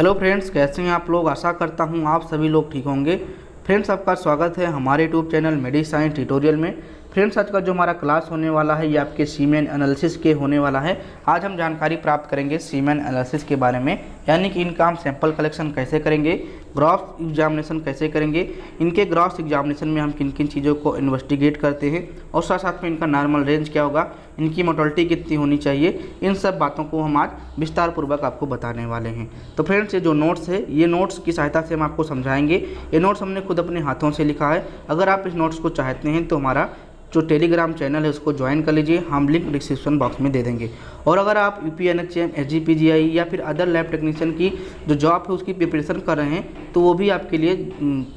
Hello friends, कैसे हैं आप लोग। आशा करता हूं आप सभी लोग ठीक होंगे। फ्रेंड्स, आपका स्वागत है हमारे यूट्यूब चैनल मेडिसाइंस ट्यूटोरियल में। फ्रेंड्स, आज का जो हमारा क्लास होने वाला है ये आपके सीमेन एनालिसिस के होने वाला है। आज हम जानकारी प्राप्त करेंगे सीमेन एनालिसिस के बारे में, यानी कि इनका हम सैंपल कलेक्शन कैसे करेंगे, ग्राफ एग्जामिनेशन कैसे करेंगे, इनके ग्राफ एग्जामिनेशन में हम किन किन चीज़ों को इन्वेस्टिगेट करते हैं और साथ साथ में इनका नॉर्मल रेंज क्या होगा, इनकी मोर्टेलिटी कितनी होनी चाहिए, इन सब बातों को हम आज विस्तार पूर्वक आपको बताने वाले हैं। तो फ्रेंड्स, ये जो नोट्स है ये नोट्स की सहायता से हम आपको समझाएंगे। ये नोट्स हमने खुद अपने हाथों से लिखा है। अगर आप इस नोट्स को चाहते हैं तो हमारा जो टेलीग्राम चैनल है उसको ज्वाइन कर लीजिए, हम लिंक डिस्क्रिप्शन बॉक्स में दे देंगे। और अगर आप यूपीएनएचएम, एसजीपीजीआई या फिर अदर लैब टेक्नीशियन की जो जॉब है उसकी प्रिपरेशन कर रहे हैं तो वो भी आपके लिए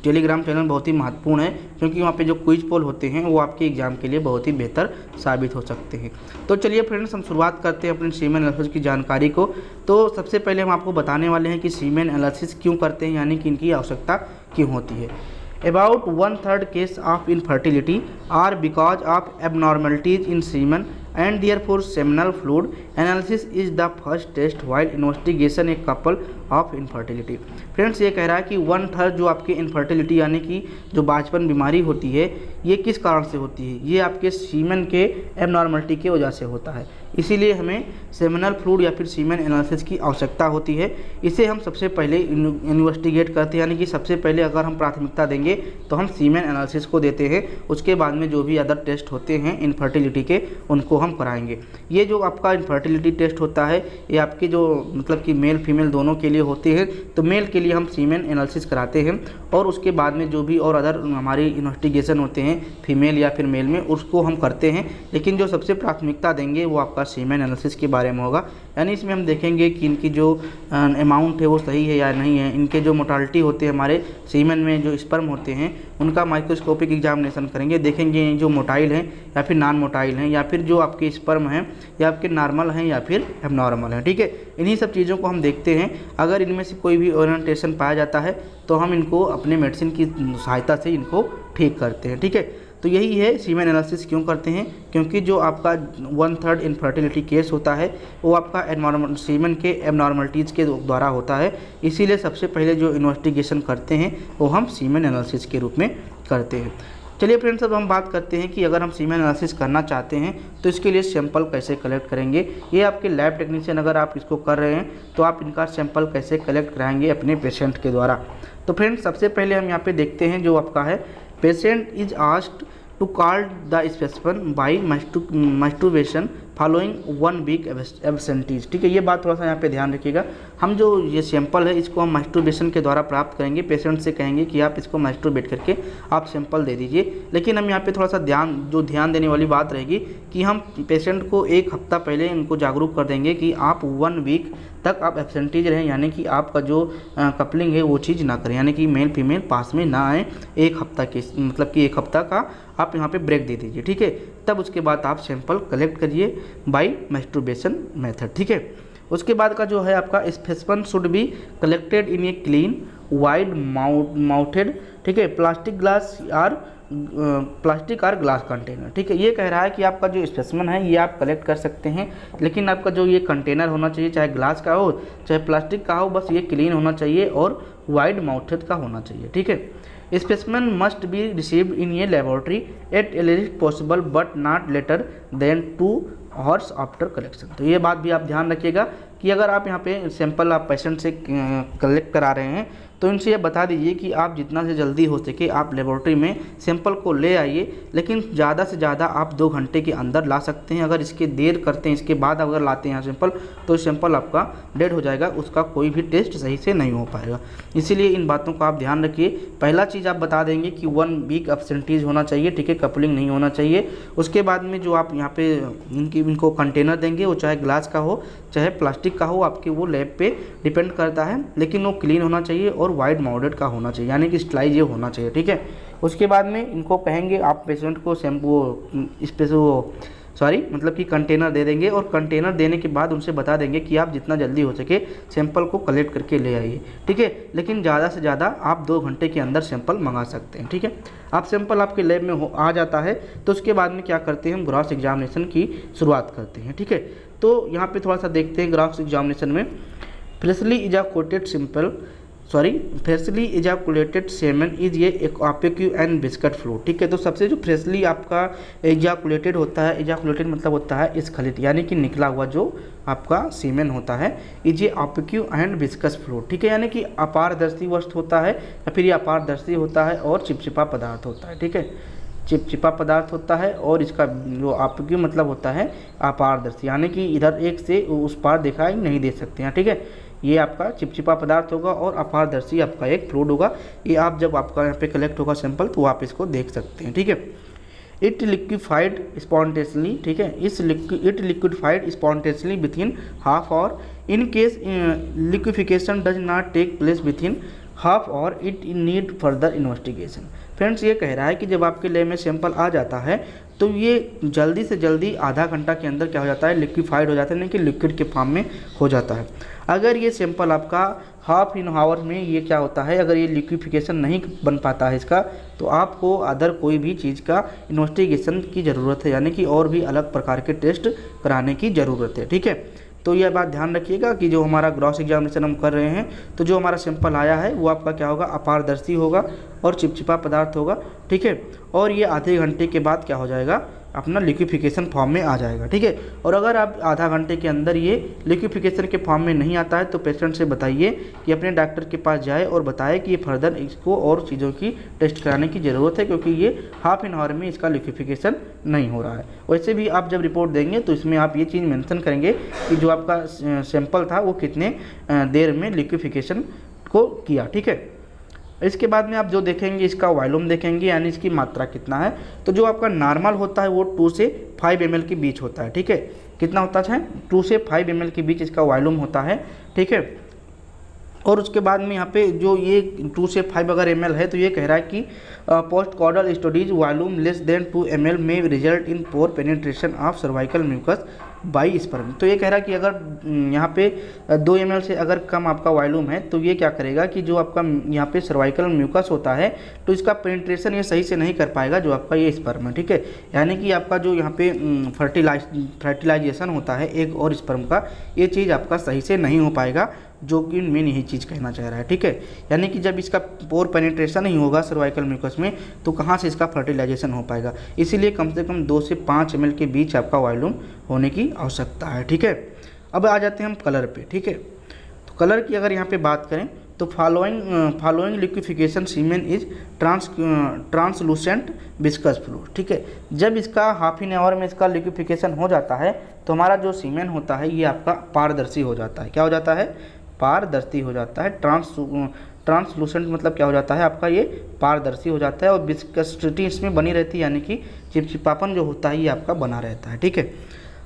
टेलीग्राम चैनल बहुत ही महत्वपूर्ण है, क्योंकि वहाँ पे जो क्विज पोल होते हैं वो आपके एग्जाम के लिए बहुत ही बेहतर साबित हो सकते हैं। तो चलिए फ्रेंड्स, हम शुरुआत करते हैं अपने सीमेन एनालिसिस की जानकारी को। तो सबसे पहले हम आपको बताने वाले हैं कि सीमेन एनालिसिस क्यों करते हैं, यानी कि इनकी आवश्यकता क्यों होती है। About 1/3 case of infertility are because of abnormalities in semen and therefore seminal fluid analysis is the first test while investigation a couple of infertility। Friends, ये कह रहा है कि 1/3 जो आपके इनफर्टिलिटी यानी कि जो बांझपन बीमारी होती है ये किस कारण से होती है, ये आपके सीमेन के एबनॉर्मलिटी की वजह से होता है। इसीलिए हमें सेमिनल फ्लूइड या फिर सीमेन एनालिसिस की आवश्यकता होती है। इसे हम सबसे पहले इन्वेस्टिगेट करते हैं, यानी कि सबसे पहले अगर हम प्राथमिकता देंगे तो हम सीमेन एनालिसिस को देते हैं। उसके बाद में जो भी अदर टेस्ट होते हैं इनफर्टिलिटी के उनको हम कराएंगे। ये जो आपका इनफर्टिलिटी टेस्ट होता है ये आपके जो मतलब कि मेल फीमेल दोनों के लिए होते हैं। तो मेल के लिए हम सीमेन एनालिसिस कराते हैं और उसके बाद में जो भी और अदर हमारी इन्वेस्टिगेशन होते हैं फीमेल या फिर मेल में उसको हम करते हैं। लेकिन जो सबसे प्राथमिकता देंगे वो आपका सीमेन एनालिसिस के बारे में होगा, यानी इसमें हम देखेंगे कि इनकी जो अमाउंट है वो सही है या नहीं है। इनके जो मोर्टालिटी होते हैं हमारे सीमेन में जो स्पर्म होते हैं उनका माइक्रोस्कोपिक एग्जामिनेशन करेंगे, देखेंगे जो मोटाइल हैं या फिर नॉन मोटाइल हैं, या फिर जो आपके स्पर्म हैं या आपके नॉर्मल हैं या फिर एबनॉर्मल हैं। ठीक है, इन्हीं सब चीज़ों को हम देखते हैं। अगर इनमें से कोई भी ओरिएंटेशन पाया जाता है तो हम इनको अपने मेडिसिन की सहायता से इनको ठीक करते हैं। ठीक है, तो यही है सीमेन एनालिसिस क्यों करते हैं, क्योंकि जो आपका 1/3 इनफर्टिलिटी केस होता है वो आपका एबनॉर्मल सीमेन के एबनॉर्मलिटीज़ के द्वारा होता है। इसीलिए सबसे पहले जो इन्वेस्टिगेशन करते हैं वो हम सीमेन एनालिसिस के रूप में करते हैं। चलिए फ्रेंड्स, अब हम बात करते हैं कि अगर हम सीमेन एनालिसिस करना चाहते हैं तो इसके लिए सैंपल कैसे कलेक्ट करेंगे। ये आपके लैब टेक्नीशियन अगर आप इसको कर रहे हैं तो आप इनका सैंपल कैसे कलेक्ट कराएंगे अपने पेशेंट के द्वारा। तो फ्रेंड्स, सबसे पहले हम यहाँ पे देखते हैं जो आपका है patient is asked to call the specimen by masturbation following 1 week abstinence. ठीक है, ये बात थोड़ा सा यहाँ पे ध्यान रखिएगा। हम जो ये सैंपल है इसको हम मास्टरबेशन के द्वारा प्राप्त करेंगे। पेशेंट से कहेंगे कि आप इसको मास्टरबेट करके आप सैंपल दे दीजिए। लेकिन हम यहाँ पे थोड़ा सा ध्यान देने वाली बात रहेगी कि हम पेशेंट को 1 हफ्ता पहले इनको जागरूक कर देंगे कि आप 1 वीक तक आप एब्सेंटीज रहें, यानी कि आपका जो कपलिंग है वो चीज़ ना करें, यानी कि मेल फीमेल पास में ना आए। 1 हफ्ता के मतलब कि 1 हफ्ता का आप यहाँ पे ब्रेक दे दीजिए। ठीक है, तब उसके बाद आप सैंपल कलेक्ट करिए बाय मास्टरबेशन मेथड। ठीक है, उसके बाद का जो है आपका specimen should be collected in a clean wide mouthed, ठीक है, प्लास्टिक और ग्लास कंटेनर। ठीक है, ये कह रहा है कि आपका जो स्पेसिमेन है ये आप कलेक्ट कर सकते हैं, लेकिन आपका जो ये कंटेनर होना चाहिए, चाहे ग्लास का हो चाहे प्लास्टिक का हो, बस ये क्लीन होना चाहिए और वाइड माउथेड का होना चाहिए। ठीक है, specimen must be received in a laboratory at earliest possible but not later than 2 hours after collection. तो ये बात भी आप ध्यान रखिएगा कि अगर आप यहाँ पे सैंपल आप पेशेंट से कलेक्ट करा रहे हैं तो इनसे ये बता दीजिए कि आप जितना से जल्दी हो सके आप लेबोरेटरी में सैंपल को ले आइए, लेकिन ज़्यादा से ज़्यादा आप 2 घंटे के अंदर ला सकते हैं। अगर इसके देर करते हैं, इसके बाद अगर लाते हैं सैंपल तो सैंपल आपका डेड हो जाएगा, उसका कोई भी टेस्ट सही से नहीं हो पाएगा। इसीलिए इन बातों का आप ध्यान रखिए। पहला चीज़ आप बता देंगे कि 1 वीक एब्सेंटीज होना चाहिए। ठीक है, कपलिंग नहीं होना चाहिए। उसके बाद में जो आप यहाँ पे इनको कंटेनर देंगे वो चाहे ग्लास का हो चाहे प्लास्टिक का हो, आपके वो लैब पे डिपेंड करता है, लेकिन वो क्लीन होना चाहिए और वाइड माउडेड का होना चाहिए, यानी कि स्टलाइज होना चाहिए। ठीक है, उसके बाद में इनको कहेंगे आप पेशेंट को मतलब कि कंटेनर दे देंगे और कंटेनर देने के बाद उनसे बता देंगे कि आप जितना जल्दी हो सके सैंपल को कलेक्ट करके ले आइए। ठीक है, लेकिन ज़्यादा से ज़्यादा आप 2 घंटे के अंदर सैंपल मंगा सकते हैं। ठीक है, आप सैंपल आपके लैब में आ जाता है तो उसके बाद में क्या करते हैं, हम ग्रॉस एग्जामिनेशन की शुरुआत करते हैं। ठीक है, तो यहाँ पे थोड़ा सा देखते हैं ग्रॉस एग्जामिनेशन में फ्रेशली इजाकुलेटेड सेमेन इज ये ऑपेक्यू एंड विस्कस फ्लूइड। ठीक है, तो सबसे जो फ्रेशली आपका इजाकुलेटेड होता है, इजाकुलेटेड मतलब होता है स्खलित यानी कि निकला हुआ जो आपका सीमेन होता है, इज ये ऑपेक्यू एंड विस्कस फ्लूइड। ठीक है, यानी कि अपारदर्शी वस्तु होता है या फिर ये अपारदर्शी होता है और चिपचिपा पदार्थ होता है। ठीक है, चिपचिपा पदार्थ होता है और इसका जो ऑपेक्यू मतलब होता है अपारदर्शी, यानी कि इधर एक से उस पार दिखाई नहीं दे सकते हैं। ठीक है, ये आपका चिपचिपा पदार्थ होगा और अपारदर्शी आपका एक फ्लूइड होगा। ये आप जब आपका यहाँ पे कलेक्ट होगा सैंपल तो आप इसको देख सकते हैं। ठीक है, इट लिक्विफाइड स्पॉन्टेनियसली। ठीक है, it liquefied spontaneously within half hour. In case liquefaction does not take place within half hour it need further investigation. Friends, ये कह रहा है कि जब आपके लैब में सैंपल आ जाता है तो ये जल्दी से जल्दी आधा घंटा के अंदर क्या हो जाता है, लिक्विफाइड हो जाता है, यानी कि लिक्विड के फॉर्म में हो जाता है। अगर ये सैंपल आपका हाफ इन आवर में ये क्या होता है, अगर ये लिक्विफिकेशन नहीं बन पाता है इसका, तो आपको अदर कोई भी चीज़ का इन्वेस्टिगेशन की ज़रूरत है, यानी कि और भी अलग प्रकार के टेस्ट कराने की ज़रूरत है। ठीक है, तो यह बात ध्यान रखिएगा कि जो हमारा ग्रॉस एग्जामिनेशन हम कर रहे हैं तो जो हमारा सैंपल आया है वो आपका क्या होगा, अपारदर्शी होगा और चिपचिपा पदार्थ होगा। ठीक है, और ये आधे घंटे के बाद क्या हो जाएगा, अपना लिक्विफिकेशन फॉर्म में आ जाएगा। ठीक है, और अगर आप आधा घंटे के अंदर ये लिक्विफिकेशन के फॉर्म में नहीं आता है तो पेशेंट से बताइए कि अपने डॉक्टर के पास जाए और बताए कि ये फर्दर इसको और चीज़ों की टेस्ट कराने की ज़रूरत है, क्योंकि ये हाफ एन आवर में इसका लिक्विफिकेशन नहीं हो रहा है। वैसे भी आप जब रिपोर्ट देंगे तो इसमें आप ये चीज़ मेंशन करेंगे कि जो आपका सैंपल था वो कितने देर में लिक्विफिकेशन को किया। ठीक है, इसके बाद में आप जो देखेंगे इसका वॉल्यूम देखेंगे, यानी इसकी मात्रा कितना है। तो जो आपका नॉर्मल होता है वो 2 से 5 ml के बीच होता है। ठीक है, कितना होता है, 2 से 5 ml के बीच इसका वॉल्यूम होता है। ठीक है, और उसके बाद में यहाँ पे जो ये 2 से 5 अगर ml है तो ये कह रहा है कि post coital studies volume less than 2 ml में result in poor penetration of cervical mucus by sperm. तो ये कह रहा है कि अगर यहाँ पे 2 ml से अगर कम आपका वॉल्यूम है तो ये क्या करेगा कि जो आपका यहाँ पे सर्वाइकल म्यूकस होता है तो इसका पेनिट्रेशन ये सही से नहीं कर पाएगा जो आपका ये स्पर्म है। ठीक है, यानी कि आपका जो यहाँ पे फर्टिलाइजेशन होता है एग और स्पर्म का, ये चीज़ आपका सही से नहीं हो पाएगा, जो कि मेन यही चीज़ कहना चाह रहा है। ठीक है, यानी कि जब इसका पोर पेनिट्रेशन नहीं होगा सर्वाइकल म्यूकस में तो कहाँ से इसका फर्टिलाइजेशन हो पाएगा। इसीलिए कम से कम 2 से 5 ml के बीच आपका वॉल्यूम होने की आवश्यकता है। ठीक है, अब आ जाते हैं हम कलर पे। ठीक है, तो कलर की अगर यहाँ पे बात करें तो following liquefaction semen is translucent viscous fluid. ठीक है, जब इसका हाफ एन आवर में इसका लिक्विफिकेशन हो जाता है तो हमारा जो सीमेन होता है ये आपका पारदर्शी हो जाता है। क्या हो जाता है, पारदर्शी हो जाता है। ट्रांसलूसेंट मतलब क्या हो जाता है, आपका ये पारदर्शी हो जाता है और विस्कसिटी इसमें बनी रहती है, यानी कि चिपचिपापन जो होता है ये आपका बना रहता है। ठीक है,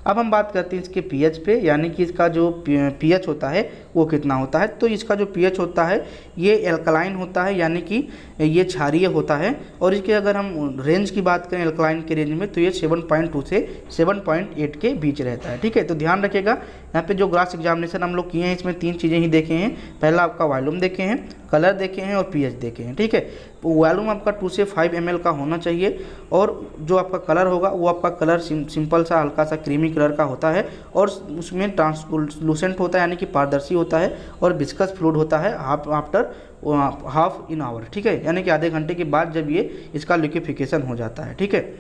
अब हम बात करते हैं इसके पीएच पे, यानी कि इसका जो पीएच होता है वो कितना होता है। तो इसका जो पीएच होता है ये एल्कलाइन होता है, यानी कि ये क्षारीय होता है। और इसके अगर हम रेंज की बात करें एल्कलाइन के रेंज में तो ये 7.2 से 7.8 के बीच रहता है। ठीक है, तो ध्यान रखिएगा यहाँ पे जो ग्रास एग्जामिनेशन हम लोग किए हैं इसमें 3 चीज़ें ही देखे हैं। पहला आपका वॉल्यूम देखे हैं, कलर देखे हैं और पीएच देखे हैं। ठीक है, तो वॉल्यूम आपका 2 से 5 ml का होना चाहिए और जो आपका कलर होगा वो आपका कलर सिंपल सा हल्का सा क्रीमी कलर का होता है और उसमें ट्रांसलूसेंट होता है, यानी कि पारदर्शी होता है और विस्कस फ्लूइड होता है आफ्टर हाफ एन आवर। ठीक है, यानी कि आधे घंटे के बाद जब ये इसका लिक्विफिकेशन हो जाता है। ठीक है,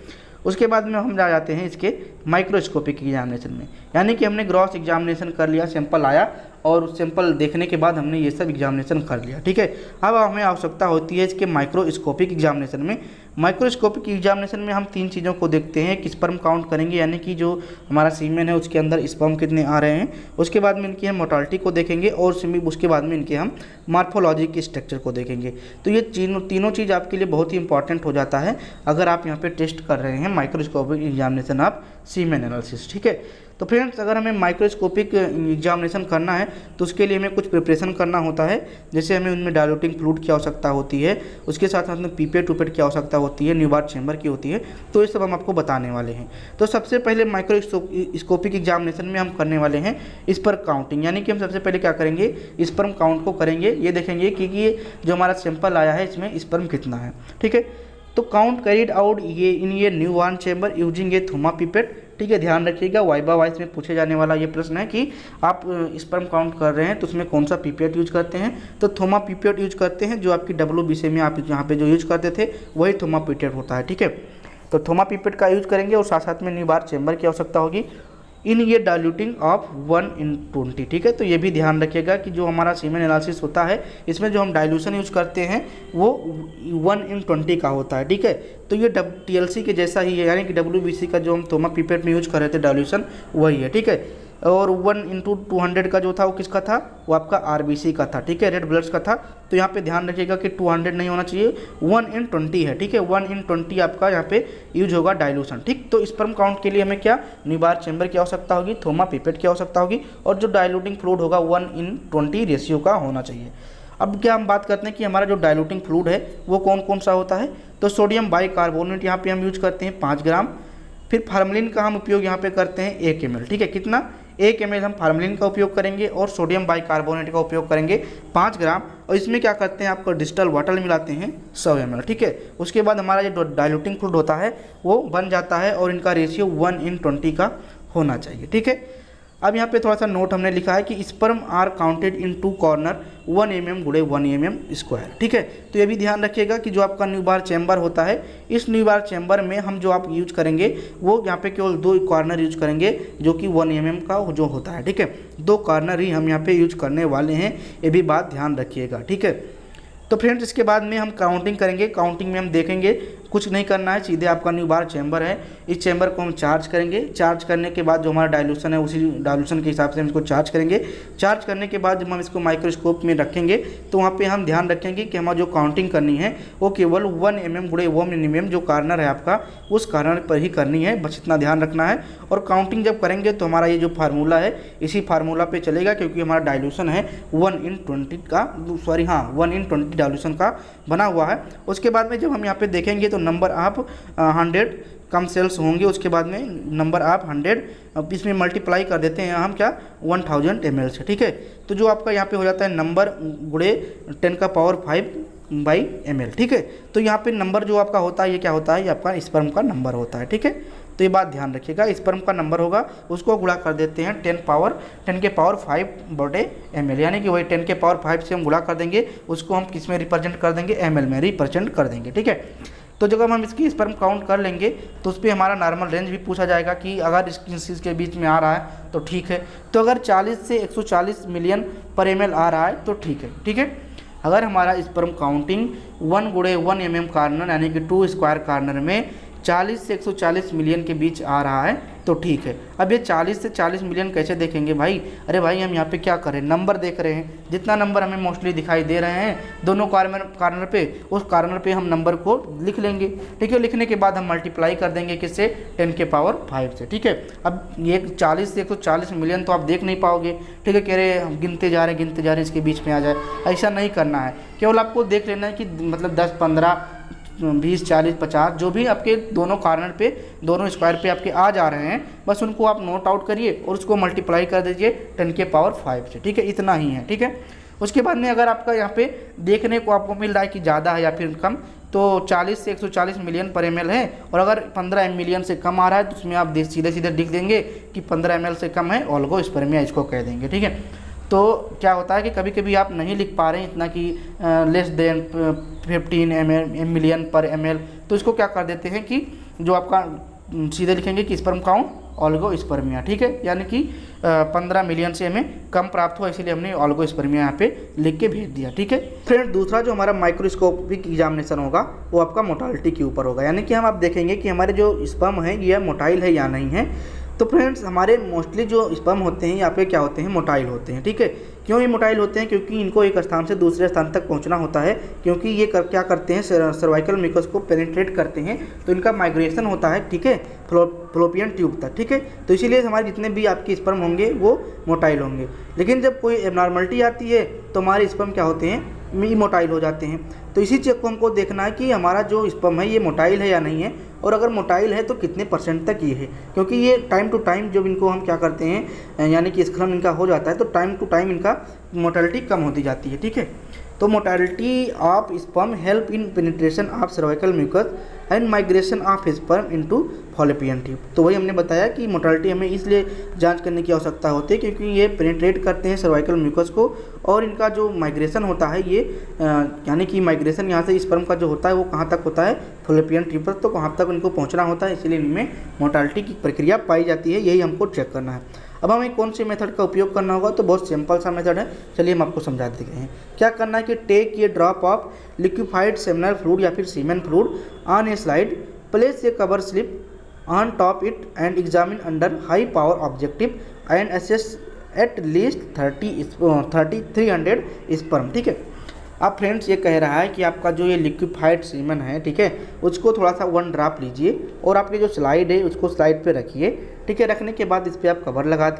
उसके बाद में हम जा जाते हैं इसके माइक्रोस्कोपिक एग्जामिनेशन में, यानी कि हमने ग्रॉस एग्जामिनेशन कर लिया, सैंपल आया और उस सैंपल देखने के बाद हमने ये सब एग्जामिनेशन कर लिया। ठीक है, अब हमें आवश्यकता होती है इसके माइक्रोस्कोपिक एग्जामिनेशन में। माइक्रोस्कोपिक एग्जामिनेशन में हम 3 चीज़ों को देखते हैं कि स्पर्म काउंट करेंगे, यानी कि जो हमारा सीमेन है उसके अंदर स्पर्म कितने आ रहे हैं। उसके बाद में इनकी हम मोर्टालिटी को देखेंगे और उसके बाद में इनके हम मार्फोलॉजी के स्ट्रक्चर को देखेंगे। तो ये तीनों चीज़ आपके लिए बहुत ही इंपॉर्टेंट हो जाता है अगर आप यहाँ पे टेस्ट कर रहे हैं microscopic examination of semen analysis. ठीक है, तो फ्रेंड्स अगर हमें माइक्रोस्कोपिक एग्जामिनेशन करना है तो उसके लिए हमें कुछ प्रिपरेशन करना होता है, जैसे हमें उनमें डायल्यूटिंग फ्लूइड की आवश्यकता होती है, उसके साथ साथ में पीपेट की आवश्यकता होती है, न्यूबार चैम्बर की होती है। तो ये सब हम आपको बताने वाले हैं। तो सबसे पहले माइक्रोस्कोपिक एग्जामिनेशन में हम करने वाले हैं स्पर्म काउंटिंग, यानी कि हम सबसे पहले क्या करेंगे, स्पर्म काउंट को करेंगे। ये देखेंगे कि ये जो हमारा सैंपल आया है इसमें स्पर्म कितना है। ठीक है, तो काउंट कैरिड आउट ये इन ये Neubauer chamber using a Thoma pipette ठीक है। ध्यान रखिएगा, वाइवा वाइस में पूछे जाने वाला ये प्रश्न है कि आप स्पर्म काउंट कर रहे हैं तो उसमें कौन सा पीपेट यूज करते हैं, तो थोमा पीपेट यूज करते हैं। जो आपकी WBC में आप यहाँ पे जो यूज करते थे वही थोमा पीपेट होता है, ठीक है। तो थोमा पीपेट का यूज करेंगे और साथ साथ में न्यूबार चैम्बर की आवश्यकता होगी इन ये डाइल्यूटिंग ऑफ 1/20, ठीक है। तो ये भी ध्यान रखिएगा कि जो हमारा सीमेन एनालिसिस होता है इसमें जो हम डाइल्यूशन यूज करते हैं वो 1/20 का होता है, ठीक है। तो ये TLC के जैसा ही है, यानी कि WBC का जो हम थोमा पीपेट में यूज कर रहे थे डाइल्यूशन वही है, ठीक है। और 1/200 का जो था वो किसका था, वो आपका RBC का था, ठीक है, रेड ब्लड्स का था। तो यहाँ पे ध्यान रखिएगा कि 200 नहीं होना चाहिए, 1/20 है, ठीक है। 1/20 आपका यहाँ पे यूज होगा डाइल्यूशन, ठीक। तो स्पर्म काउंट के लिए हमें क्या न्यूबार चैम्बर की आवश्यकता होगी, थोमा पिपेट की आवश्यकता होगी, और जो डाइल्यूटिंग फ्लूइड होगा 1/20 रेशियो का होना चाहिए। अब क्या हम बात करते हैं कि हमारा जो डाइल्यूटिंग फ्लूइड है वो कौन कौन सा होता है, तो सोडियम बाइकार्बोनेट यहाँ पे हम यूज करते हैं 5 ग्राम। फिर फार्मलिन का हम उपयोग यहाँ पे करते हैं 1 ml, ठीक है। कितना, 1 ml हम फार्मलिन का उपयोग करेंगे और सोडियम बाइकार्बोनेट का उपयोग करेंगे 5 ग्राम। और इसमें क्या करते हैं, आपको डिस्टल वाटर मिलाते हैं 100 ml, ठीक है। उसके बाद हमारा जो डाइल्यूटिंग फ्लूइड होता है वो बन जाता है और इनका रेशियो 1/20 का होना चाहिए, ठीक है। अब यहाँ पे थोड़ा सा नोट हमने लिखा है कि sperm are counted in 2 corner 1 mm गुणे 1 mm स्क्वायर, ठीक है। तो ये भी ध्यान रखिएगा कि जो आपका न्यूबार चैम्बर होता है इस न्यूबार चैम्बर में हम जो आप यूज करेंगे वो यहाँ पे केवल 2 कॉर्नर यूज करेंगे जो कि 1 mm का जो होता है, ठीक है। 2 कॉर्नर ही हम यहाँ पे यूज करने वाले हैं, ये भी बात ध्यान रखिएगा, ठीक है। तो फ्रेंड्स इसके बाद में हम काउंटिंग करेंगे। काउंटिंग में हम देखेंगे कुछ नहीं करना है, सीधे आपका न्यूबार चैम्बर है, इस चैम्बर को हम चार्ज करेंगे। चार्ज करने के बाद जो हमारा डाइल्यूशन है उसी डाइल्यूशन के हिसाब से हम इसको चार्ज करेंगे। चार्ज करने के बाद जब हम इसको माइक्रोस्कोप में रखेंगे तो वहाँ पे हम ध्यान रखेंगे कि हमारा जो काउंटिंग करनी है वो केवल 1 mm गुणे 1 mm जो कार्नर है आपका उस कार्नर पर ही करनी है, बस इतना ध्यान रखना है। और काउंटिंग जब करेंगे तो हमारा ये जो फार्मूला है इसी फार्मूला पे चलेगा, क्योंकि हमारा डाइल्यूशन है 1/20 का, सॉरी हाँ 1/20 डाइल्यूशन का बना हुआ है। उसके बाद में जब हम यहाँ पे देखेंगे तो नंबर आप 100 कम सेल्स होंगे, उसके बाद में नंबर आप 100 इसमें मल्टीप्लाई कर देते हैं हम क्या 1000 ml से, ठीक है। तो जो आपका यहाँ पे हो जाता है नंबर गुणे 10⁵/ml, ठीक है। तो यहाँ पे नंबर जो आपका होता है ये क्या होता है, ये आपका स्पर्म का नंबर होता है, ठीक है। तो ये बात ध्यान रखिएगा, स्पर्म का नंबर होगा उसको गुणा कर देते हैं 10⁵ यानी कि वही 10⁵ से हम गुणा कर देंगे, उसको हम किस में रिप्रेजेंट कर देंगे, ml में रिप्रेजेंट कर देंगे, ठीक है। तो जब हम इसकी स्पर्म काउंट कर लेंगे तो उस पर हमारा नॉर्मल रेंज भी पूछा जाएगा कि अगर इस के बीच में आ रहा है तो ठीक है। तो अगर 40 से 140 मिलियन पर ml आ रहा है तो ठीक है, ठीक है। अगर हमारा स्पर्म काउंटिंग 1 गुणे 1 mm कार्नर यानी कि 2 स्क्वायर कार्नर में 40 से 140 मिलियन के बीच आ रहा है तो ठीक है। अब ये 40 से 40 मिलियन कैसे देखेंगे भाई, अरे भाई हम यहाँ पे क्या करें, नंबर देख रहे हैं, जितना नंबर हमें मोस्टली दिखाई दे रहे हैं दोनों कार्नर पे, उस कार्नर पे हम नंबर को लिख लेंगे, ठीक है। लिखने के बाद हम मल्टीप्लाई कर देंगे किससे, 10⁵ से, ठीक है। अब ये 40 से 140 मिलियन तो आप देख नहीं पाओगे, ठीक है। कह रहे हम गिनते जा रहे हैं इसके बीच में आ जाए, ऐसा नहीं करना है। केवल आपको देख लेना है कि मतलब 10, 15, 20, 40, 50 जो भी आपके दोनों कार्नर पे, दोनों स्क्वायर पे आपके आ जा रहे हैं, बस उनको आप नोट आउट करिए और उसको मल्टीप्लाई कर दीजिए 10⁵ से, ठीक है। इतना ही है, ठीक है। उसके बाद में अगर आपका यहाँ पे देखने को आपको मिल रहा है कि ज़्यादा है या फिर कम, तो 40 से 140 मिलियन पर ml है, और अगर 15 मिलियन से कम आ रहा है तो उसमें आप सीधे सीधे लिख देंगे कि 15 ml से कम है, ओलिगोस्पर्मिया इसको कह देंगे, ठीक है। तो क्या होता है कि कभी कभी आप नहीं लिख पा रहे हैं इतना कि लेस देन 15 मिलियन पर ml, तो इसको क्या कर देते हैं कि जो आपका सीधे लिखेंगे कि स्पर्म काउंट ओलिगोस्पर्मिया, ठीक है। यानी कि 15 मिलियन से हमें कम प्राप्त हो, इसीलिए हमने ओलिगोस्पर्मिया यहाँ पे लिख के भेज दिया, ठीक है। फ्रेंड दूसरा जो हमारा माइक्रोस्कोपिक एग्जामिनेशन होगा वो आपका मोटालिटी के ऊपर होगा, यानी कि हम आप देखेंगे कि हमारे जो स्पर्म है ये मोटाइल है या नहीं है। तो फ्रेंड्स हमारे मोस्टली जो स्पर्म होते हैं यहाँ पे क्या होते हैं, मोटाइल होते हैं, ठीक है। क्यों ये मोटाइल होते हैं, क्योंकि इनको एक स्थान से दूसरे स्थान तक पहुंचना होता है, क्योंकि ये क्या करते हैं, सर्वाइकल म्यूकस को पेनिट्रेट करते हैं, तो इनका माइग्रेशन होता है, ठीक है, फ्लोपियन ट्यूब तक, ठीक है। तो इसीलिए हमारे जितने भी आपके स्पर्म होंगे वो मोटाइल होंगे। लेकिन जब कोई एबनॉर्मलिटी आती है तो हमारे स्पर्म क्या होते हैं, इमोटाइल हो जाते हैं। तो इसी चीज़ को हमको देखना है कि हमारा जो स्पर्म है ये मोटाइल है या नहीं है, और अगर मोटाइल है तो कितने % तक ये है, क्योंकि ये टाइम टू टाइम जब इनको हम क्या करते हैं, यानी कि स्खलन इनका हो जाता है तो टाइम टू टाइम इनका मोटालिटी कम होती जाती है, ठीक है। तो motility of sperm help in penetration of cervical mucus and migration of sperm into fallopian tube. तो वही हमने बताया कि मोर्टालिटी हमें इसलिए जांच करने की आवश्यकता होती है क्योंकि ये पेनिट्रेट करते हैं सर्वाइकल म्यूकस को, और इनका जो माइग्रेशन होता है ये यानी कि माइग्रेशन यहाँ से स्पर्म का जो होता है वो कहाँ तक होता है, फॉलोपियन ट्यूब तक, तो वहाँ तक उनको पहुँचना होता है, इसलिए इनमें मोर्टालिटी की प्रक्रिया पाई जाती है। यही हमको चेक करना है। अब हमें कौन सी मेथड का उपयोग करना होगा, तो बहुत सिंपल सा मेथड है, चलिए हम आपको समझा देते हैं। क्या करना है कि टेक ये drop of liquefied seminal fluid या फिर semen fluid on a slide, place a cover slip on top it and examine under high power objective and assess at least 300 sperm. ठीक है, अब फ्रेंड्स ये कह रहा है कि आपका जो ये लिक्विफाइड सीमन है, ठीक है, उसको थोड़ा सा 1 ड्रॉप लीजिए और आपकी जो स्लाइड है उसको स्लाइड पे रखिए। ठीक है, रखने के बाद इस पर आप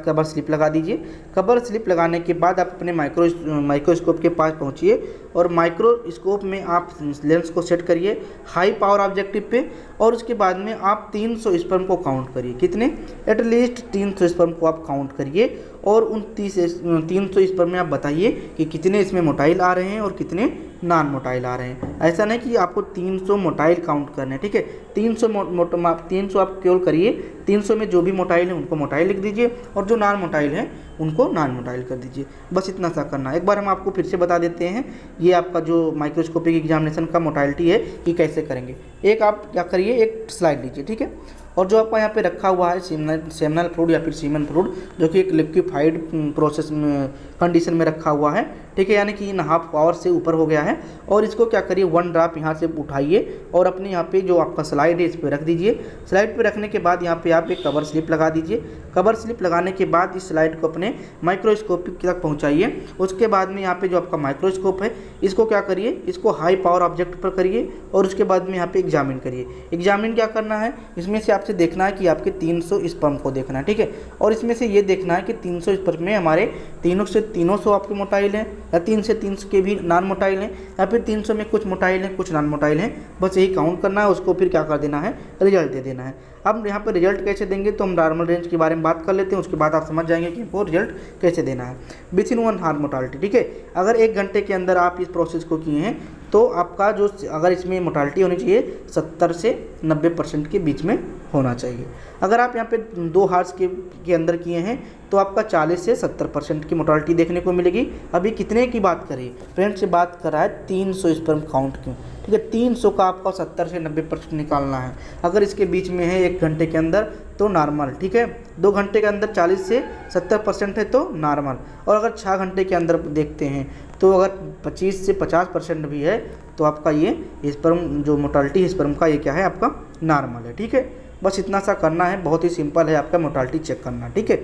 कवर स्लिप लगा दीजिए। कवर स्लिप लगाने के बाद आप अपने माइक्रोस्कोप के पास पहुंचिए और माइक्रोस्कोप में आप लेंस को सेट करिए हाई पावर ऑब्जेक्टिव पे, और उसके बाद में आप 300 स्पर्म को काउंट करिए। कितने? एटलीस्ट 300 स्पर्म को आप काउंट करिए और उन 300 स्पर्म में आप बताइए कि कितने इसमें मोटाइल आ रहे हैं और कितने नॉन मोटाइल आ रहे हैं। ऐसा नहीं कि आपको 300 मोटाइल काउंट करने हैं। ठीक है, 300 आप केवल करिए, 300 में जो भी मोटाइल है उनको मोटाइल लिख दीजिए और जो नॉन मोटाइल है उनको नॉन मोटाइल कर दीजिए। बस इतना सा करना है। एक बार हम आपको फिर से बता देते हैं ये आपका जो माइक्रोस्कोपिक एग्जामिनेशन का मोटाइलिटी है ये कैसे करेंगे। एक आप क्या करिए, एक स्लाइड लीजिए, ठीक है, और जो आपका यहाँ पे रखा हुआ है सेमिनल फ्लूइड या फिर सीमन फ्लूइड, जो कि एक लिक्विफाइड प्रोसेस में कंडीशन में रखा हुआ है, ठीक है, यानी कि इन हाफ पावर से ऊपर हो गया है, और इसको क्या करिए 1 ड्रॉप यहाँ से उठाइए और अपने यहाँ पे जो आपका स्लाइड है इस पर रख दीजिए। स्लाइड पे रखने के बाद यहाँ पे आप एक कवर स्लिप लगा दीजिए। कवर स्लिप लगाने के बाद इस स्लाइड को अपने माइक्रोस्कोप तक पहुँचाइए। उसके बाद में यहाँ पे जो आपका माइक्रोस्कोप है इसको क्या करिए, इसको हाई पावर ऑब्जेक्ट पर करिए और उसके बाद में यहाँ पे एग्जामिन करिए। एग्जामिन क्या करना है, इसमें से आपसे देखना है कि आपके 300 स्पर्म को देखना है, ठीक है, और इसमें से ये देखना है कि 300 स्पर्म में हमारे 300 आपके मोटाइल हैं या 3 से 300 के भी नॉन मोटाइल हैं या फिर 300 में कुछ मोटाइल हैं कुछ नॉन मोटाइल हैं। बस यही काउंट करना है, उसको फिर क्या कर देना है, रिजल्ट दे देना है। अब यहाँ पर रिजल्ट कैसे देंगे तो हम नॉर्मल रेंज के बारे में बात कर लेते हैं, उसके बाद आप समझ जाएंगे कि वो रिजल्ट कैसे देना है। विथ इन 1 हार्ड मोर्टालिटी, ठीक है, अगर 1 घंटे के अंदर आप इस प्रोसेस को किए हैं तो आपका जो अगर इसमें मोर्टालिटी होनी चाहिए 70 से 90% के बीच में होना चाहिए। अगर आप यहाँ पे 2 हार्स के अंदर किए हैं तो आपका 40 से 70% की मोर्टालिटी देखने को मिलेगी। अभी कितने की बात करें, फ्रेंड से बात कर रहा है 300 स्पर्म काउंट की, ठीक है, 300 का आपका 70 से 90% निकालना है। अगर इसके बीच में है 1 घंटे के अंदर तो नॉर्मल, ठीक है, 2 घंटे के अंदर 40 से 70% है तो नॉर्मल, और अगर 6 घंटे के अंदर देखते हैं तो अगर 25 से 50% भी है तो आपका ये स्पर्म जो मोर्टालिटी है स्पर्म का ये क्या है, आपका नॉर्मल है। ठीक है, बस इतना सा करना है, बहुत ही सिंपल है आपका मोर्टालिटी चेक करना। ठीक है,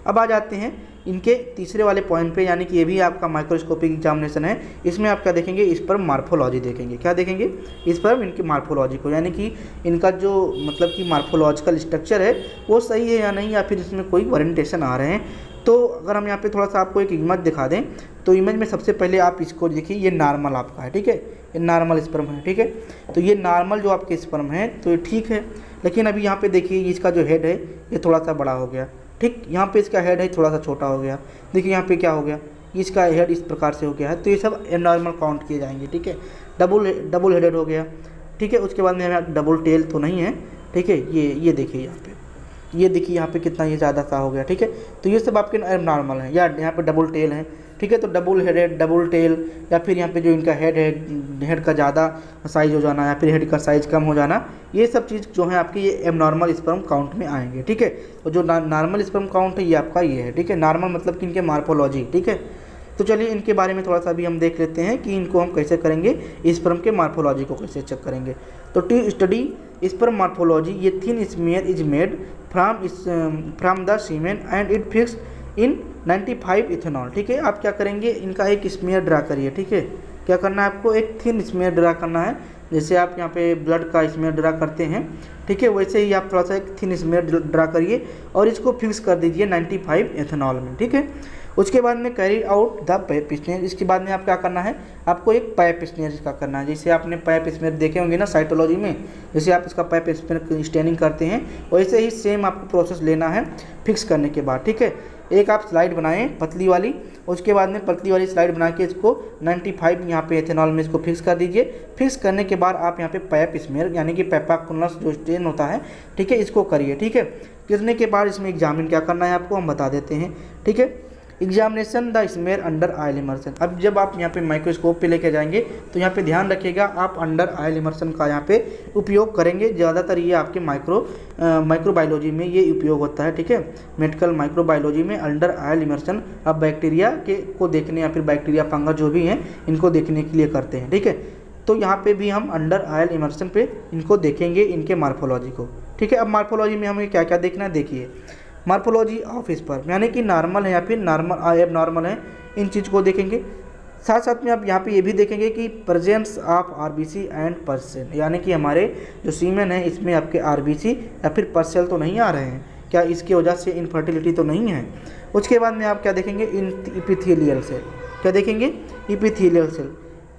अब आ जाते हैं इनके तीसरे वाले पॉइंट पे, यानी कि ये भी आपका माइक्रोस्कोपिक एग्जामिनेशन है। इसमें आप क्या देखेंगे, स्पर्म मार्फोलॉजी देखेंगे। क्या देखेंगे, स्पर्म इनकी मार्फोलॉजी को, यानी कि इनका जो मतलब कि मार्फोलॉजिकल स्ट्रक्चर है वो सही है या नहीं, या फिर इसमें कोई ओरिएंटेशन आ रहे हैं। तो अगर हम यहाँ पे थोड़ा सा आपको एक इमेज दिखा दें तो इमेज में सबसे पहले आप इसको देखिए, ये नॉर्मल आपका है, ठीक है, ये नॉर्मल स्पर्म है, ठीक है, तो ये नॉर्मल जो आपके स्पर्म है तो ये ठीक है। लेकिन अभी यहाँ पे देखिए इसका जो हेड है ये थोड़ा सा बड़ा हो गया, ठीक, यहाँ पे इसका हेड है थोड़ा सा छोटा हो गया। देखिए यहाँ पे क्या हो गया, इसका हेड इस प्रकार से हो गया है, तो ये सब एबनॉर्मल काउंट किए जाएंगे। ठीक है, डबल हेडेड हो गया, ठीक है, उसके बाद में हमें डबल टेल तो नहीं है, ठीक है, ये देखिए यहाँ पे, ये देखिए यहाँ पे कितना ये ज़्यादा सा हो गया। ठीक है, तो ये सब आपके एबनॉर्मल है, या यहाँ पे डबल टेल है, ठीक है, तो डबल हेडेड, डबल टेल, या फिर यहाँ पे जो इनका हेड है, हेड का ज़्यादा साइज हो जाना या फिर हेड का साइज कम हो जाना, ये सब चीज़ जो है आपकी ये एबनॉर्मल स्पर्म काउंट में आएंगे। ठीक है, और जो नॉर्मल स्पर्म काउंट है ये आपका ये है। ठीक है, नॉर्मल मतलब कि इनके मार्फोलॉजी। ठीक है, तो चलिए इनके बारे में थोड़ा सा भी हम देख लेते हैं कि इनको हम कैसे करेंगे, स्पर्म के मार्फोलॉजी को कैसे चेक करेंगे। तो टू स्टडी स्पर्म मार्फोलॉजी, ये thin smear is made from the semen and it fix in 95 ethanol. ठीक है, आप क्या करेंगे, इनका एक स्मीयर ड्रा करिए। ठीक है, क्या करना है आपको, एक थिन स्मीयर ड्रा करना है, जैसे आप यहाँ पे ब्लड का स्मीयर ड्रा करते हैं, ठीक है, वैसे ही आप थोड़ा सा एक थिन स्मीयर ड्रा करिए और इसको फिक्स कर दीजिए 95 इथेनॉल में। ठीक है, उसके बाद में carry out the pipe smear. इसके बाद में आप क्या करना है, आपको एक पाइप स्मीयर इसका करना है। जैसे आपने पाइप स्मीयर देखे होंगे ना साइटोलॉजी में, जैसे आप इसका पाइप स्मीयर स्टेनिंग करते हैं वैसे ही सेम आपको प्रोसेस लेना है फिक्स करने के बाद। ठीक है, एक आप स्लाइड बनाएं पतली वाली, उसके बाद में पतली वाली स्लाइड बना के इसको 95 यहाँ पे एथेनॉल में इसको फिक्स कर दीजिए। फिक्स करने के बाद आप यहाँ पे पैप स्मेयर यानी कि पेपाकुलस जो स्टेन होता है, ठीक है, इसको करिए। ठीक है, करने के बाद इसमें एग्जामिन क्या करना है आपको हम बता देते हैं। ठीक है, examination the smear under oil immersion. अब जब आप यहाँ पे माइक्रोस्कोप पे लेके जाएंगे तो यहाँ पे ध्यान रखिएगा आप अंडर ऑयल इमर्सन का यहाँ पे उपयोग करेंगे। ज़्यादातर ये आपके माइक्रोबायोलॉजी में ये उपयोग होता है। ठीक है, मेडिकल माइक्रोबायोलॉजी में अंडर ऑयल इमर्सन अब बैक्टीरिया को देखने या फिर बैक्टीरिया फंगस जो भी हैं इनको देखने के लिए करते हैं। ठीक है, तो यहाँ पे भी हम अंडर ऑयल इमर्सन पे इनको देखेंगे, इनके मार्फोलॉजी को। ठीक है, अब मार्फोलॉजी में हमें क्या क्या देखना है देखिए। मार्फोलॉजी ऑफ स्पर्म यानी कि नॉर्मल है या फिर नॉर्मल एब नॉर्मल है, इन चीज़ को देखेंगे। साथ साथ में आप यहाँ पे ये भी देखेंगे कि presence of RBC and Purcell, यानी कि हमारे जो सीमेन है इसमें आपके आरबीसी या फिर पर्सेल तो नहीं आ रहे हैं, क्या इसकी वजह से इनफर्टिलिटी तो नहीं है। उसके बाद में आप क्या देखेंगे, इपिथेलियल सेल, क्या देखेंगे, इपिथेलियल सेल।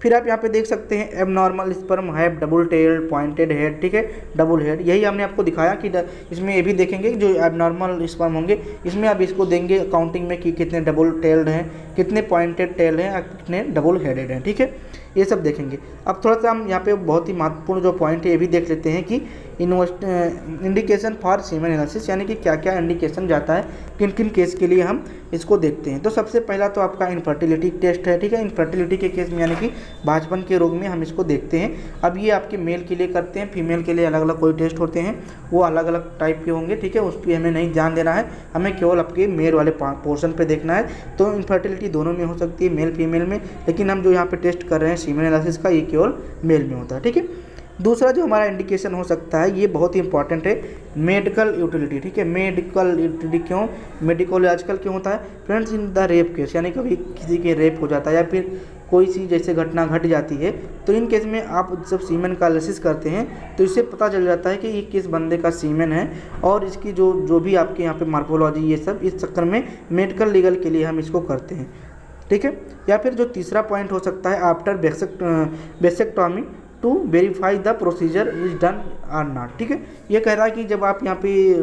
फिर आप यहाँ पे देख सकते हैं abnormal sperm have double tail pointed head. ठीक है, डबल हेड, यही हमने आपको दिखाया कि इसमें ये भी देखेंगे जो एबनॉर्मल स्पर्म होंगे इसमें आप इसको देंगे काउंटिंग में कि कितने डबल टेल्ड हैं, कितने पॉइंटेड टेल हैं, कितने डबल हेडेड हैं। ठीक है, ये सब देखेंगे। अब थोड़ा सा हम यहाँ पे बहुत ही महत्वपूर्ण जो पॉइंट है ये भी देख लेते हैं कि इंडिकेशन फॉर सीमेन एनालिसिस, यानी कि क्या क्या इंडिकेशन जाता है, किन किन केस के लिए हम इसको देखते हैं। तो सबसे पहला तो आपका इनफर्टिलिटी टेस्ट है। ठीक है, इनफर्टिलिटी के केस में यानी कि बांझपन के रोग में हम इसको देखते हैं। अब ये आपके मेल के लिए करते हैं, फीमेल के लिए अलग अलग कोई टेस्ट होते हैं, वो अलग अलग टाइप के होंगे। ठीक है, उस पर हमें नहीं ध्यान देना है, हमें केवल आपके मेल वाले पोर्शन पर देखना है। तो इनफर्टिलिटी दोनों में हो सकती है, मेल फीमेल में, लेकिन हम जो यहाँ पे टेस्ट कर रहे हैं सीमेन एनालिसिस का, ये केवल मेल में होता है। ठीक है, दूसरा जो हमारा इंडिकेशन हो सकता है ये बहुत ही इंपॉर्टेंट है, मेडिकल यूटिलिटी। ठीक है, मेडिकल यूटिलिटी क्यों, मेडिकोलॉजिकल क्यों होता है friends, in the rape case, यानी कभी किसी के रेप हो जाता है या फिर कोई सी जैसे घटना घट जाती है, तो इन केस में आप जब सीमेन का एनालिसिस करते हैं तो इससे पता चल जाता है कि ये किस बंदे का सीमेन है, और इसकी जो भी आपके यहाँ पे मार्फोलॉजी ये सब, इस चक्कर में मेडिकल लीगल के लिए हम इसको करते हैं। ठीक है, या फिर जो तीसरा पॉइंट हो सकता है after vasectomy to verify the procedure is done or not. ठीक है, ये कह रहा है कि जब आप यहाँ पे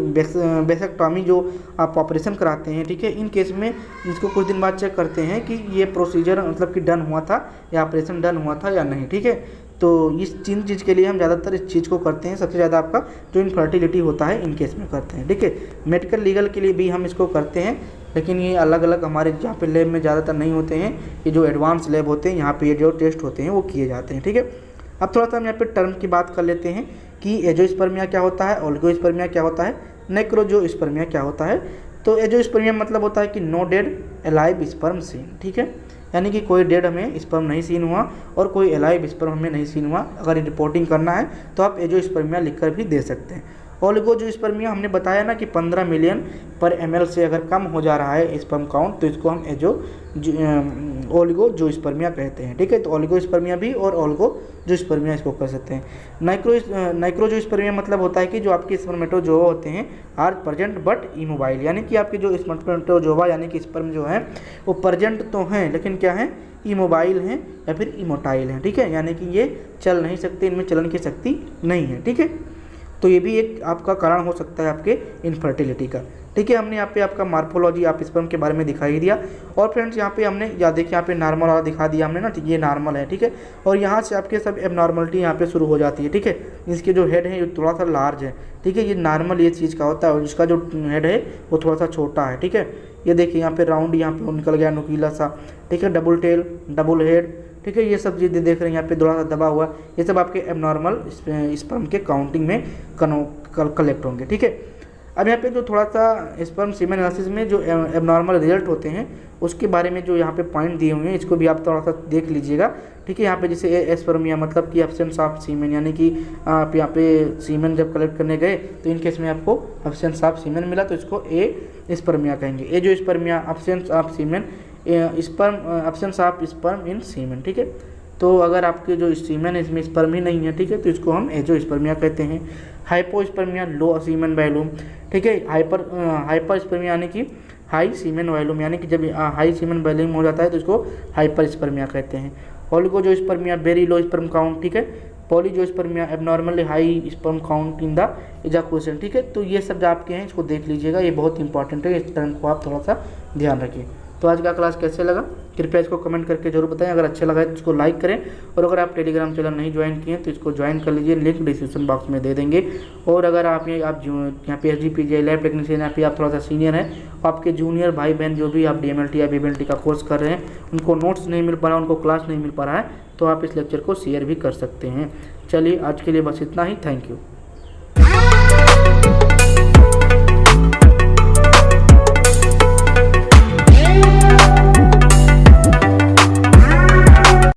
बेसेक्टॉमी जो आप ऑपरेशन कराते हैं, ठीक है, इन केस में इसको कुछ दिन बाद चेक करते हैं कि ये प्रोसीजर मतलब कि डन हुआ था या ऑपरेशन डन हुआ था या नहीं। ठीक है, तो इस तीन चीज़ के लिए हम ज़्यादातर इस चीज़ को करते हैं। सबसे ज़्यादा आपका जो इनफर्टिलिटी होता है इन केस में करते हैं। ठीक है, मेडिकल लीगल के लिए भी हम इसको करते हैं, लेकिन ये अलग अलग हमारे जहाँ पे लैब में ज़्यादातर नहीं होते हैं, ये जो एडवांस लैब होते हैं यहाँ पे ये जो टेस्ट होते हैं वो किए जाते हैं। ठीक है, अब थोड़ा सा हम यहाँ पे टर्म की बात कर लेते हैं कि एंजियोस्पर्मिया क्या होता है, ओलिगोस्पर्मिया क्या होता है, नेक्रोजोस्पर्मिया क्या होता है। तो एंजियोस्पर्मिया मतलब होता है कि no dead alive sperm seen. ठीक है, यानी कि कोई डेड हमें स्पर्म नहीं सीन हुआ और कोई अलाइव स्पर्म हमें नहीं सीन हुआ। अगर रिपोर्टिंग करना है तो आप एंजियोस्पर्मिया लिखकर भी दे सकते हैं। ओलिगोजोस्पर्मिया हमने बताया ना कि 15 मिलियन पर ml से अगर कम हो जा रहा है स्पर्म काउंट तो इसको हम ओलिगोजोस्पर्मिया कहते हैं। ठीक है, तो ओलिगोस्पर्मिया भी और ओलिगोजोस्पर्मिया इसको कर सकते हैं। नाइक्रोजोस्पर्मिया मतलब होता है कि जो आपके स्पर्मेटोजोआ होते हैं आर प्रेजेंट बट इमोबाइल, यानी कि आपके जो स्पर्मेटोजोआ यानी कि स्पर्म जो है वो प्रेजेंट तो हैं लेकिन क्या है, इमोबाइल हैं या फिर इमोटाइल हैं। ठीक है, यानी कि ये चल नहीं सकते, इनमें चलन की शक्ति नहीं है। ठीक है, तो ये भी एक आपका कारण हो सकता है आपके इनफर्टिलिटी का। ठीक है, हमने यहाँ पे आपका मार्फोलॉजी आप स्पर्म के बारे में दिखाई दिया। और फ्रेंड्स यहाँ पे हमने या देखिए यहाँ पे नॉर्मल वाला दिखा दिया हमने ना, ये नॉर्मल है। ठीक है, और यहाँ से आपके सब एबनॉर्मलिटी यहाँ पे शुरू हो जाती है। ठीक है, इसके जो हेड है ये थोड़ा सा लार्ज है। ठीक है, ये नॉर्मल ये चीज़ का होता है और इसका जो हेड है वो थोड़ा सा छोटा है। ठीक है, ये देखिए यहाँ पे राउंड यहाँ पे निकल गया नुकीला सा। ठीक है, डबल टेल, डबल हेड। ठीक है, ये सब चीज़ें देख रहे हैं यहाँ पे थोड़ा सा दबा हुआ, ये सब आपके एबनॉर्मल स्पर्म के काउंटिंग में कलेक्ट होंगे। ठीक है, अब यहाँ पे जो थोड़ा सा स्पर्म सीमेन एनालिसिस में जो एबनॉर्मल रिजल्ट होते हैं उसके बारे में जो यहाँ पे पॉइंट दिए हुए हैं इसको भी आप थोड़ा सा देख लीजिएगा। ठीक है, यहाँ पे जैसे एस्पर्मिया मतलब कि एब्सेंस ऑफ सीमेन, यानी कि आप यहाँ पे सीमेन जब कलेक्ट करने गए तो इन केस में आपको एब्सेंस ऑफ सीमेन मिला तो इसको एस्पर्मिया कहेंगे। Azoospermia absence of semen, sperm absence of sperm in semen. ठीक है, तो अगर आपके जो सीमेन है इसमें स्पर्म ही नहीं है, ठीक है, तो इसको हम एंजियोस्पर्मिया कहते हैं। हाइपोस्पर्मिया, लो सीमेन वॉल्यूम। ठीक है, हाइपरस्पर्मिया यानी कि हाई सीमेन वॉल्यूम, यानी कि जब हाई सीमेन वॉल्यूम हो जाता है तो इसको हाइपरस्पर्मिया कहते हैं। Oligozoospermia, very low sperm count. ठीक है, polyzoospermia, abnormally high sperm count in the ejaculation. ठीक है, तो ये सब जो आपके हैं इसको देख लीजिएगा, ये बहुत इंपॉर्टेंट है, इस टर्म को आप थोड़ा सा ध्यान रखिए। तो आज का क्लास कैसे लगा कृपया इसको कमेंट करके जरूर बताएं। अगर अच्छा लगा है तो इसको लाइक करें, और अगर आप टेलीग्राम चैनल नहीं ज्वाइन किए तो इसको ज्वाइन कर लीजिए, लिंक डिस्क्रिप्शन बॉक्स में दे देंगे। और अगर आप यहाँ PhD PGI लैब टेक्नीशियन या फिर आप थोड़ा सा सीनियर हैं, आपके जूनियर भाई बहन जो भी आप DMLT या BMLT का कोर्स कर रहे हैं, उनको नोट्स नहीं मिल पा रहा, उनको क्लास नहीं मिल पा रहा है, तो आप इस लेक्चर को शेयर भी कर सकते हैं। चलिए आज के लिए बस इतना ही, थैंक यू।